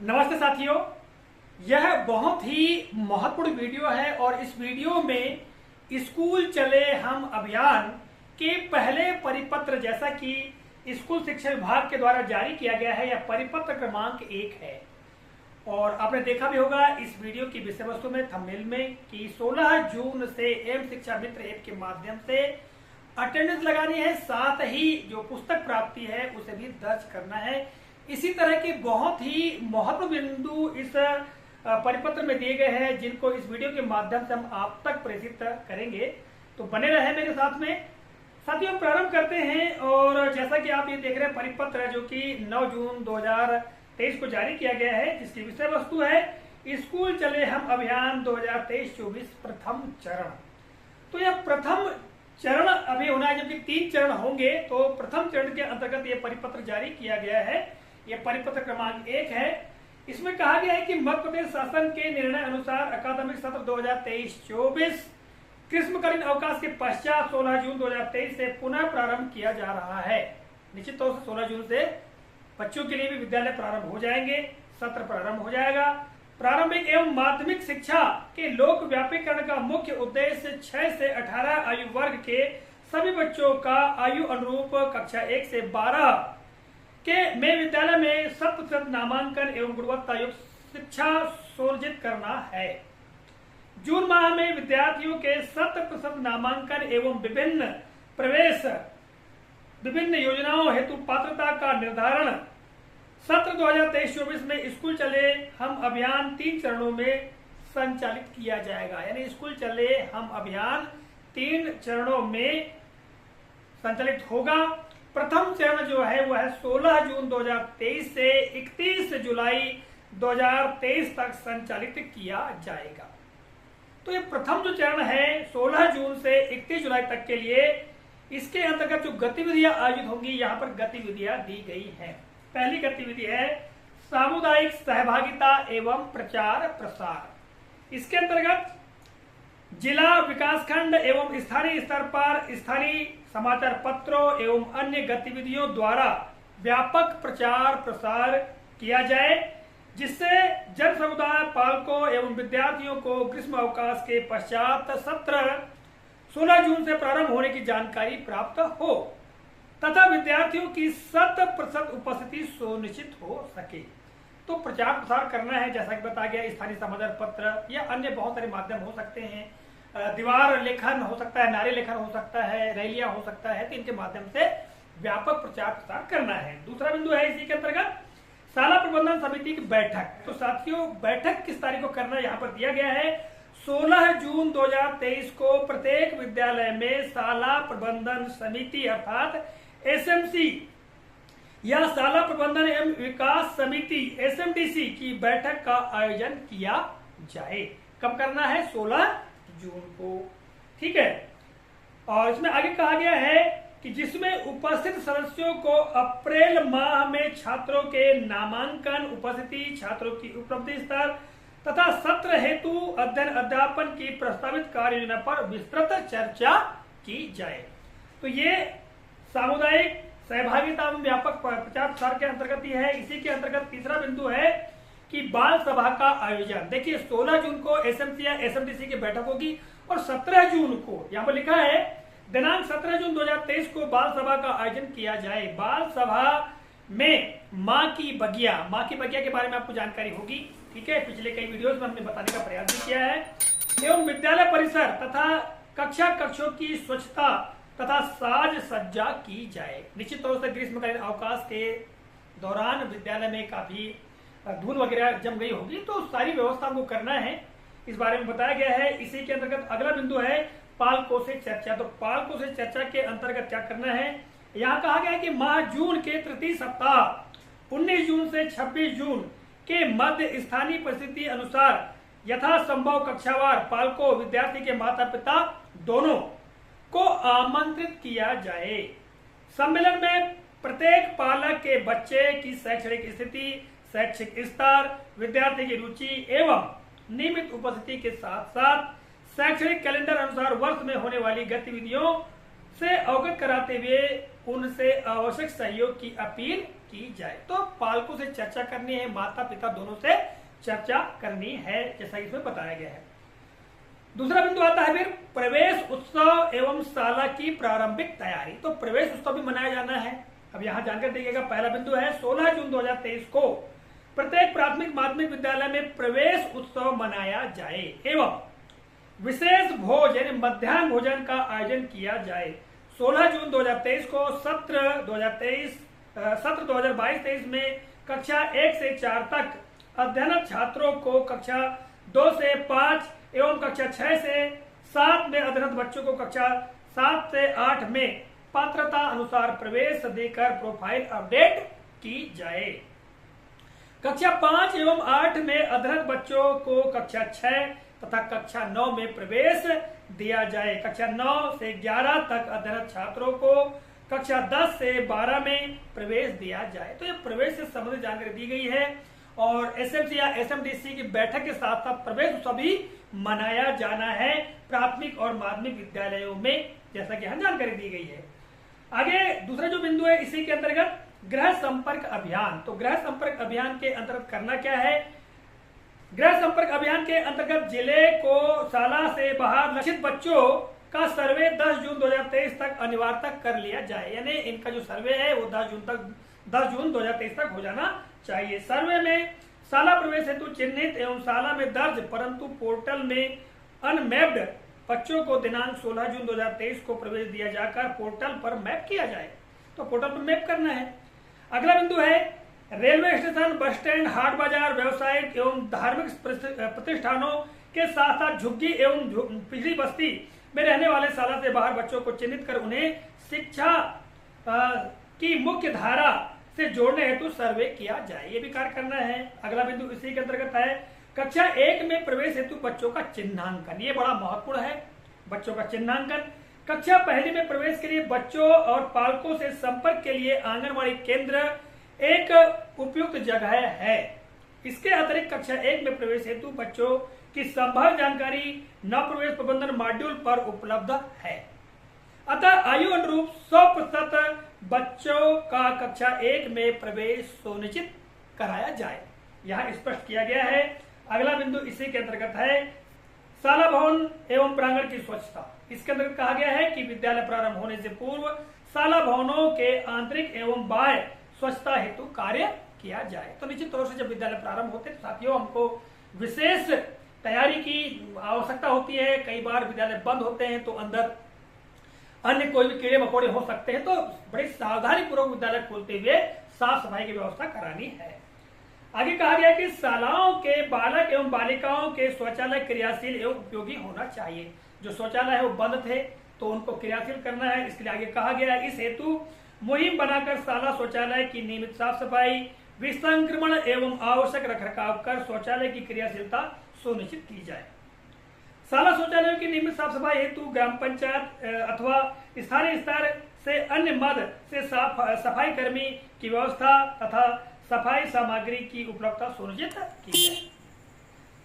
नमस्ते साथियों, यह बहुत ही महत्वपूर्ण वीडियो है और इस वीडियो में स्कूल चले हम अभियान के पहले परिपत्र जैसा कि स्कूल शिक्षा विभाग के द्वारा जारी किया गया है, यह परिपत्र क्रमांक 1 है। और आपने देखा भी होगा इस वीडियो की विषय वस्तु में, थंबनेल में, कि 16 जून से एम शिक्षा मित्र ऐप के माध्यम से अटेंडेंस लगानी है, साथ ही जो पुस्तक प्राप्ति है उसे भी दर्ज करना है। इसी तरह के बहुत ही महत्वपूर्ण बिंदु इस परिपत्र में दिए गए हैं, जिनको इस वीडियो के माध्यम से हम आप तक प्रेषित करेंगे। तो बने रहे मेरे साथ में। साथियों, प्रारंभ करते हैं। और जैसा कि आप ये देख रहे हैं, परिपत्र जो कि 9 जून 2023 को जारी किया गया है, जिसकी विषय वस्तु है स्कूल चले हम अभियान 2023-24 प्रथम चरण। तो यह प्रथम चरण अभी होना है, जबकि 3 चरण होंगे। तो प्रथम चरण के अंतर्गत यह परिपत्र जारी किया गया है। यह परिपत्र क्रमांक 1 है। इसमें कहा गया है कि मध्य प्रदेश शासन के निर्णय अनुसार अकादमिक सत्र 2023-24 ग्रीष्मकालीन अवकाश के पश्चात 16 जून 2023 से पुनः प्रारंभ किया जा रहा है। निश्चित तौर से 16 जून से बच्चों के लिए भी विद्यालय प्रारंभ हो जाएंगे, सत्र प्रारंभ हो जाएगा। प्रारंभिक एवं माध्यमिक शिक्षा के लोक व्यापीकरण का मुख्य उद्देश्य 6 से 18 आयु वर्ग के सभी बच्चों का आयु अनुरूप कक्षा 1 से 12 में विद्यालय में 100% नामांकन एवं गुणवत्ता युक्त शिक्षा सुनिश्चित करना है। जून माह में विद्यार्थियों के 100% नामांकन एवं विभिन्न योजनाओं हेतु पात्रता का निर्धारण सत्र 2023-24 में स्कूल चले हम अभियान 3 चरणों में संचालित किया जाएगा। यानी स्कूल चले हम अभियान 3 चरणों में संचालित होगा। प्रथम चरण जो है वह है 16 जून 2023 से 31 जुलाई 2023 तक संचालित किया जाएगा। तो ये प्रथम जो चरण है 16 जून से 31 जुलाई तक के लिए, इसके अंतर्गत जो गतिविधियां आयोजित होंगी, यहाँ पर गतिविधियां दी गई हैं। पहली गतिविधि है सामुदायिक सहभागिता एवं प्रचार प्रसार। इसके अंतर्गत जिला, विकासखंड एवं स्थानीय स्तर पर स्थानीय समाचार पत्रों एवं अन्य गतिविधियों द्वारा व्यापक प्रचार प्रसार किया जाए, जिससे जन समुदाय, पालकों एवं विद्यार्थियों को ग्रीष्म अवकाश के पश्चात सत्र 16 जून से प्रारंभ होने की जानकारी प्राप्त हो तथा विद्यार्थियों की 100% उपस्थिति सुनिश्चित हो सके। तो प्रचार प्रसार करना है, जैसा कि बताया गया, स्थानीय समाचार पत्र या अन्य बहुत सारे माध्यम हो सकते हैं, दीवार लेखन हो सकता है, नारे लेखन हो सकता है, रैलियां हो सकता है। तो इनके माध्यम से व्यापक प्रचार प्रसार करना है। दूसरा बिंदु है इसी के अंतर्गत शाला प्रबंधन समिति की बैठक। तो साथियों, बैठक किस तारीख को करना यहाँ पर दिया गया है, 16 जून 2023 को प्रत्येक विद्यालय में शाला प्रबंधन समिति अर्थात SMC या शाला प्रबंधन एवं विकास समिति SMDC की बैठक का आयोजन किया जाए। कब करना है? 16 जून को। ठीक है। और इसमें आगे कहा गया है कि जिसमें उपस्थित सदस्यों को अप्रैल माह में छात्रों के नामांकन, उपस्थिति, छात्रों की उपलब्धि स्तर तथा सत्र हेतु अध्ययन अध्यापन की प्रस्तावित कार्य योजना पर विस्तृत चर्चा की जाए। तो ये सामुदायिक सहभागिता में व्यापक प्रचार प्रसार के अंतर्गत ही है। इसी के अंतर्गत तीसरा बिंदु है कि बाल सभा का आयोजन। देखिए, 16 जून को SMC या SMDC की बैठक होगी और 17 जून को यहाँ पर लिखा है दिनांक 17 जून 2023 को बाल सभा का आयोजन किया जाए। बाल सभा में माँ की बगिया के बारे में आपको जानकारी होगी। ठीक है, पिछले कई वीडियोस में हमने बताने का प्रयास भी किया है। एवं विद्यालय परिसर तथा कक्षों की स्वच्छता तथा साज सज्जा की जाए। निश्चित तौर से ग्रीष्मकालीन अवकाश के दौरान विद्यालय में काफी धूल वगैरह जम गई होगी, तो सारी व्यवस्था को करना है, इस बारे में बताया गया है। इसी के अंतर्गत अगला बिंदु है पालकों से चर्चा। तो पालकों से चर्चा के अंतर्गत क्या करना है, यहाँ कहा गया है कि माह जून के तृतीय सप्ताह 19 जून से 26 जून के मध्य स्थानीय परिस्थिति अनुसार यथासंभव कक्षावार पालकों, विद्यार्थी के माता पिता दोनों को आमंत्रित किया जाए। सम्मेलन में प्रत्येक पालक के बच्चे की शैक्षणिक स्थिति, शैक्षिक स्तर, विद्यार्थी की रुचि एवं नियमित उपस्थिति के साथ साथ शैक्षणिक कैलेंडर अनुसार वर्ष में होने वाली गतिविधियों से अवगत कराते हुए उनसे आवश्यक सहयोग की अपील की जाए। तो पालकों से चर्चा करनी है, माता पिता दोनों से चर्चा करनी है, जैसा इसमें बताया गया है। दूसरा बिंदु आता है फिर प्रवेश उत्सव एवं शाला की प्रारंभिक तैयारी। तो प्रवेश उत्सव भी मनाया जाना है। अब यहाँ जानकर देखिएगा, पहला बिंदु है 16 जून 2023 को प्रत्येक प्राथमिक माध्यमिक विद्यालय में प्रवेश उत्सव मनाया जाए एवं विशेष भोज यानी मध्याह्न भोजन का आयोजन किया जाए। 16 जून 2023 को सत्र 2022-23 में कक्षा 1 से 4 तक अध्ययनरत छात्रों को कक्षा 2 से 5 एवं कक्षा 6 से 7 में अध्ययनरत बच्चों को कक्षा 7 से 8 में पात्रता अनुसार प्रवेश देकर प्रोफाइल अपडेट की जाए। कक्षा 5 एवं 8 में अध्ययनरत बच्चों को कक्षा 6 तथा कक्षा 9 में प्रवेश दिया जाए। कक्षा 9 से 11 तक अध्ययनरत छात्रों को कक्षा 10 से 12 में प्रवेश दिया जाए। तो ये प्रवेश से संबंधित जानकारी दी गई है और एसएमसी या एसएमडीसी की बैठक के साथ साथ प्रवेश उत्सव भी मनाया जाना है प्राथमिक और माध्यमिक विद्यालयों में, जैसा कि यहाँ जानकारी दी गई है। आगे दूसरा जो बिंदु है इसी के अंतर्गत गृह संपर्क अभियान। तो गृह संपर्क अभियान के अंतर्गत करना क्या है? गृह संपर्क अभियान के अंतर्गत जिले को शाला से बाहर लक्षित बच्चों का सर्वे 10 जून 2023 तक अनिवार्यता कर लिया जाए। यानी इनका जो सर्वे है वो 10 जून 2023 तक हो जाना चाहिए। सर्वे में शाला प्रवेश हेतु चिन्हित एवं शाला में दर्ज परंतु पोर्टल में अनमैप्ड बच्चों को दिनांक 16 जून 2023 को प्रवेश दिया जाकर पोर्टल पर मैप किया जाए। तो पोर्टल पर मैप करना है। अगला बिंदु है रेलवे स्टेशन, बस स्टैंड, हाट बाजार, व्यवसायिक एवं धार्मिक प्रतिष्ठानों के साथ साथ झुग्गी एवं पिछड़ी बस्ती में रहने वाले शाला से बाहर बच्चों को चिन्हित कर उन्हें शिक्षा की मुख्य धारा से जोड़ने हेतु सर्वे किया जाए। ये भी कार्य करना है। अगला बिंदु इसी के अंतर्गत है कक्षा 1 में प्रवेश हेतु बच्चों का चिन्हांकन। ये बड़ा महत्वपूर्ण है, बच्चों का चिन्हांकन। कक्षा 1 में प्रवेश के लिए बच्चों और पालकों से संपर्क के लिए आंगनबाड़ी केंद्र एक उपयुक्त जगह है। इसके अतिरिक्त कक्षा 1 में प्रवेश हेतु बच्चों की संभाव्य जानकारी नव प्रवेश प्रबंधन मॉड्यूल पर उपलब्ध है। अतः आयु अनुरूप 100% बच्चों का कक्षा 1 में प्रवेश सुनिश्चित कराया जाए, यहाँ स्पष्ट किया गया है। अगला बिंदु इसी के अंतर्गत है शाला भवन एवं प्रांगण की स्वच्छता। इसके अंतर्गत कहा गया है कि विद्यालय प्रारंभ होने से पूर्व शाला भवनों के आंतरिक एवं बाह्य स्वच्छता हेतु कार्य किया जाए। तो निश्चित तौर से जब विद्यालय प्रारंभ होते हैं तो साथियों हमको विशेष तैयारी की आवश्यकता होती है। कई बार विद्यालय बंद होते हैं तो अंदर अन्य कोई भी कीड़े मकोड़े हो सकते हैं, तो बड़ी सावधानी पूर्वक विद्यालय खोलते हुए साफ सफाई की व्यवस्था करानी है। आगे कहा गया कि शालाओं के बालक एवं बालिकाओं के शौचालय क्रियाशील एवं उपयोगी होना चाहिए। जो शौचालय है वो बंद थे तो उनको क्रियाशील करना है। इसके लिए आगे कहा गया है इस हेतु मुहिम बनाकर शाला शौचालय की नियमित साफ सफाई, विसंक्रमण एवं आवश्यक रखरखाव कर शौचालय की क्रियाशीलता सुनिश्चित की जाए। शाला शौचालयों की नियमित साफ सफाई हेतु ग्राम पंचायत अथवा स्थानीय स्तर से अन्य मद से सफाई कर्मी की व्यवस्था तथा सफाई सामग्री की उपलब्धता सुनिश्चित की जाए।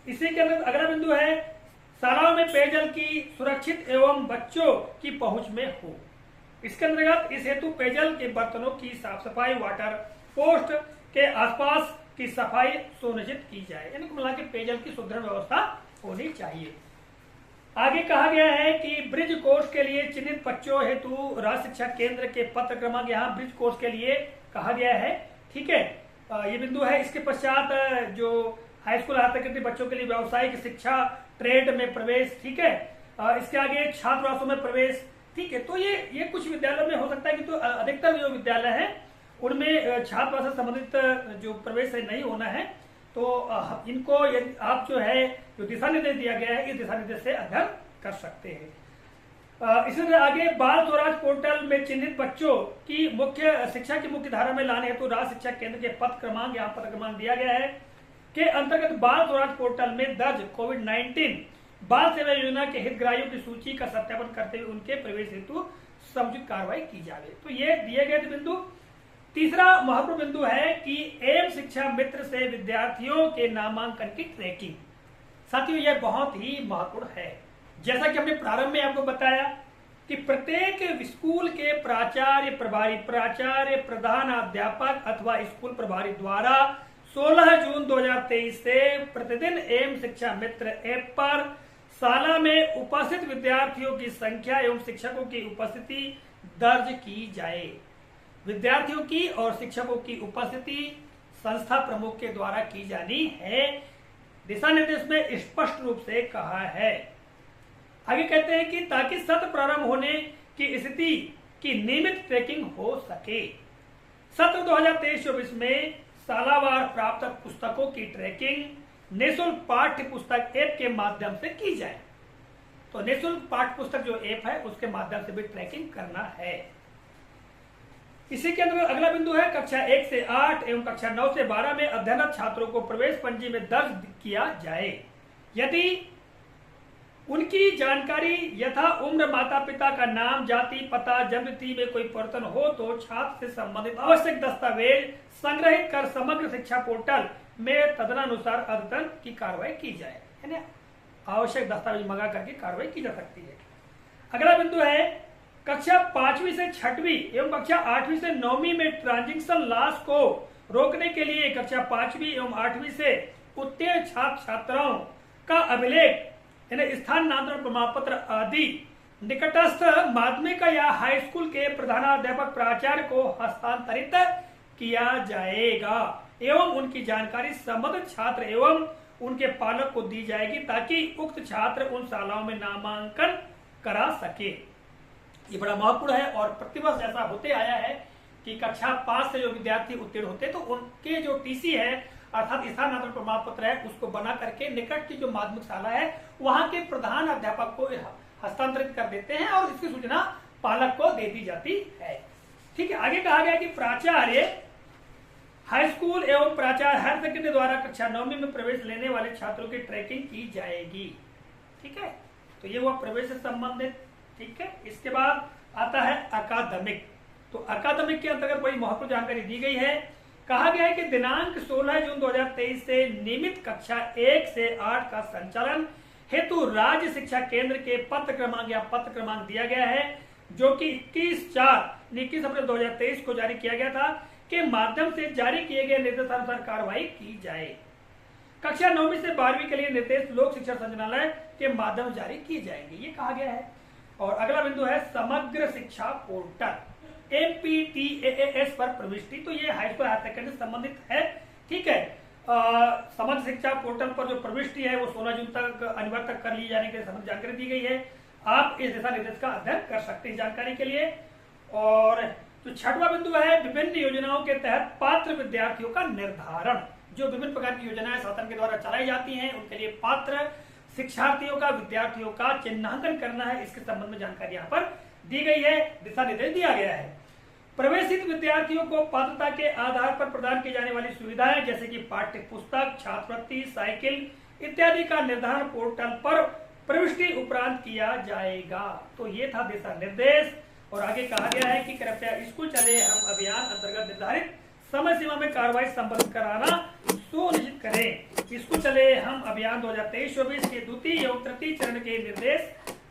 इसी के अंदर अगला बिंदु है शालाओं में पेयजल की सुरक्षित एवं बच्चों की पहुंच में हो। इसके अंतर्गत इस हेतु पेयजल के बर्तनों की साफ सफाई, वाटर पोस्ट के आसपास की सफाई सुनिश्चित की जाए। यानी मिला के पेयजल की सुदृढ़ व्यवस्था होनी चाहिए। आगे कहा गया है कि ब्रिज कोर्स के लिए चिन्हित बच्चों हेतु राज्य शिक्षा केंद्र के पत्र क्रमांक यहाँ ब्रिज कोर्स के लिए कहा गया है। ठीक है, ये बिंदु है। इसके पश्चात जो हाई स्कूल हायर सेकेंडरी बच्चों के लिए व्यावसायिक शिक्षा, ट्रेड में प्रवेश, ठीक है। इसके आगे छात्रावासों में प्रवेश, ठीक है। तो ये कुछ विद्यालयों में हो सकता है कि तो अधिकतर जो विद्यालय है उनमें छात्रावास से संबंधित जो प्रवेश है नहीं होना है। तो इनको आप जो है जो दिशा निर्देश दिया गया है इस दिशा निर्देश से अध्ययन कर सकते हैं। इसी तरह आगे बाल स्वराज पोर्टल में चिन्हित बच्चों की मुख्य शिक्षा की मुख्य धारा में लाने हेतु राज्य शिक्षा केंद्र के पत्र क्रमांक, यहाँ पत्र क्रमांक दिया गया है के अंतर्गत बाल स्वराज पोर्टल में दर्ज कोविड-19 बाल सेवा योजना के हितग्राहियों की सूची का सत्यापन करते हुए उनके प्रवेश हेतु समुचित कार्रवाई की जाए। तो ये दिए गए थे बिंदु। तीसरा महत्वपूर्ण बिंदु है कि एम शिक्षा मित्र से विद्यार्थियों के नामांकन की ट्रैकिंग। साथियों यह बहुत ही महत्वपूर्ण है। जैसा कि हमने प्रारंभ में आपको बताया कि प्रत्येक स्कूल के प्राचार्य, प्रभारी प्राचार्य, प्रधानाध्यापक अथवा स्कूल प्रभारी द्वारा 16 जून 2023 से प्रतिदिन एवं शिक्षा मित्र ऐप पर शाला में उपस्थित विद्यार्थियों की संख्या एवं शिक्षकों की उपस्थिति दर्ज की जाए। विद्यार्थियों की और शिक्षकों की उपस्थिति संस्था प्रमुख के द्वारा की जानी है, दिशा निर्देश में स्पष्ट रूप से कहा है। आगे कहते हैं कि ताकि सत्र प्रारंभ होने की स्थिति की नियमित ट्रैकिंग हो सके, सत्र 2023-24 में सालावार प्राप्त पुस्तकों की ट्रैकिंग निःशुल्क पाठ्य पुस्तक ऐप के माध्यम से की जाए। तो निःशुल्क पाठ्य पुस्तक जो ऐप है उसके माध्यम से भी ट्रैकिंग करना है। इसी के अंदर अगला बिंदु है कक्षा 1 से 8 एवं कक्षा 9 से 12 में अध्ययनरत छात्रों को प्रवेश पंजी में दर्ज किया जाए। यदि उनकी जानकारी यथा उम्र, माता पिता का नाम, जाति, पता, जन्म तिथि में कोई परिवर्तन हो तो छात्र से संबंधित आवश्यक दस्तावेज संग्रहित कर समग्र शिक्षा पोर्टल में तदनुसार अद्यतन की कार्रवाई की जाए। यानी आवश्यक दस्तावेज मंगा करके कार्रवाई की जा सकती है। अगला बिंदु है कक्षा 5वीं से 6वीं एवं कक्षा 8वीं से 9वीं में ट्रांजिशन लॉस को रोकने के लिए कक्षा 5वीं एवं 8वीं से उत्तीर्ण छात्र छात्राओं का अभिलेख यानी स्थानांतरण प्रमाण पत्र आदि निकटस्थ माध्यमिक या हाई स्कूल के प्रधानाध्यापक प्राचार्य को हस्तांतरित किया जाएगा एवं उनकी जानकारी संबंधित छात्र एवं उनके पालक को दी जाएगी ताकि उक्त छात्र उन शालाओं में नामांकन करा सके। ये बड़ा महत्वपूर्ण है और प्रतिवर्ष ऐसा होते आया है कि कक्षा 5 से जो विद्यार्थी उत्तीर्ण होते तो उनके जो टीसी है अर्थात स्थानांतरण प्रमाण पत्र है उसको बना करके निकट की जो माध्यमिक शाला है वहां के प्रधान अध्यापक को हस्तांतरित कर देते हैं और इसकी सूचना पालक को दे दी जाती है। ठीक है, आगे कहा गया कि प्राचार्य हाई स्कूल एवं प्राचार्य हायर सेकेंडरी द्वारा कक्षा 9वीं में प्रवेश लेने वाले छात्रों की ट्रैकिंग की जाएगी। ठीक है, तो ये हुआ प्रवेश से संबंधित। ठीक है, इसके बाद आता है अकादमिक। तो अकादमिक के अंतर्गत बड़ी महत्वपूर्ण जानकारी दी गई है। कहा गया है कि दिनांक 16 जून 2023 से नियमित कक्षा 1 से 8 का संचालन हेतु राज्य शिक्षा केंद्र के पत्र क्रमांक या पत्र क्रमांक दिया गया है जो कि 21 अप्रैल 2023 को जारी किया गया था के माध्यम से जारी किए गए निर्देशानुसार कार्रवाई की जाए। कक्षा 9वीं से 12वीं के लिए निर्देश लोक शिक्षा संचालनालय के माध्यम से जारी किए जाएंगे, ये कहा गया है। और अगला बिंदु है समग्र शिक्षा पोर्टल MPTAAS पर प्रविष्टि। तो ये हाई स्कूल हायर सेकेंडरी से संबंधित है। ठीक है, समग्र शिक्षा पोर्टल पर जो प्रविष्टि है वो 16 जून तक अनिवार्य तक कर ली जाने के लिए जानकारी दी गई है। आप इस दिशा निर्देश का अध्ययन कर सकते हैं जानकारी के लिए। और जो 6वां बिंदु है विभिन्न योजनाओं के तहत पात्र विद्यार्थियों का निर्धारण। जो विभिन्न प्रकार की योजनाएं शासन के द्वारा चलाई जाती हैं उनके लिए पात्र शिक्षार्थियों का, विद्यार्थियों का चिन्हांकन करना है, इसके संबंध में जानकारी यहाँ पर दी गई है, दिशा निर्देश दिया गया है। प्रवेशित विद्यार्थियों को पात्रता के आधार पर प्रदान की जाने वाली सुविधाएं जैसे कि पाठ्य पुस्तक, छात्रवृत्ति, साइकिल इत्यादि का निर्धारण पोर्टल पर प्रविष्टि उपरांत किया जाएगा। तो ये था दिशा निर्देश। और आगे कहा गया है कि कृपया स्कूल चले हम अभियान अंतर्गत निर्धारित समय सीमा में कार्रवाई संपन्न कराना सुनिश्चित करें। स्कूल चले हम अभियान 2023-24 के द्वितीय एवं तृतीय चरण के निर्देश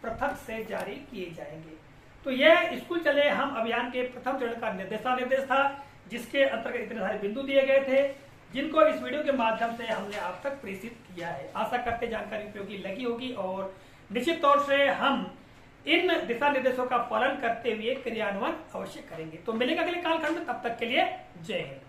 पृथक से जारी किए जाएंगे। तो यह स्कूल चले हम अभियान के प्रथम चरण का निर्देश था जिसके अंतर्गत इतने सारे बिंदु दिए गए थे जिनको इस वीडियो के माध्यम से हमने आप तक प्रेषित किया है। आशा करते जानकारी उपयोगी लगी होगी और निश्चित तौर से हम इन दिशा निर्देशों का पालन करते हुए क्रियान्वयन अवश्य करेंगे। तो मिलेगा अगले कालखंड में, तब तक के लिए जय हिंद।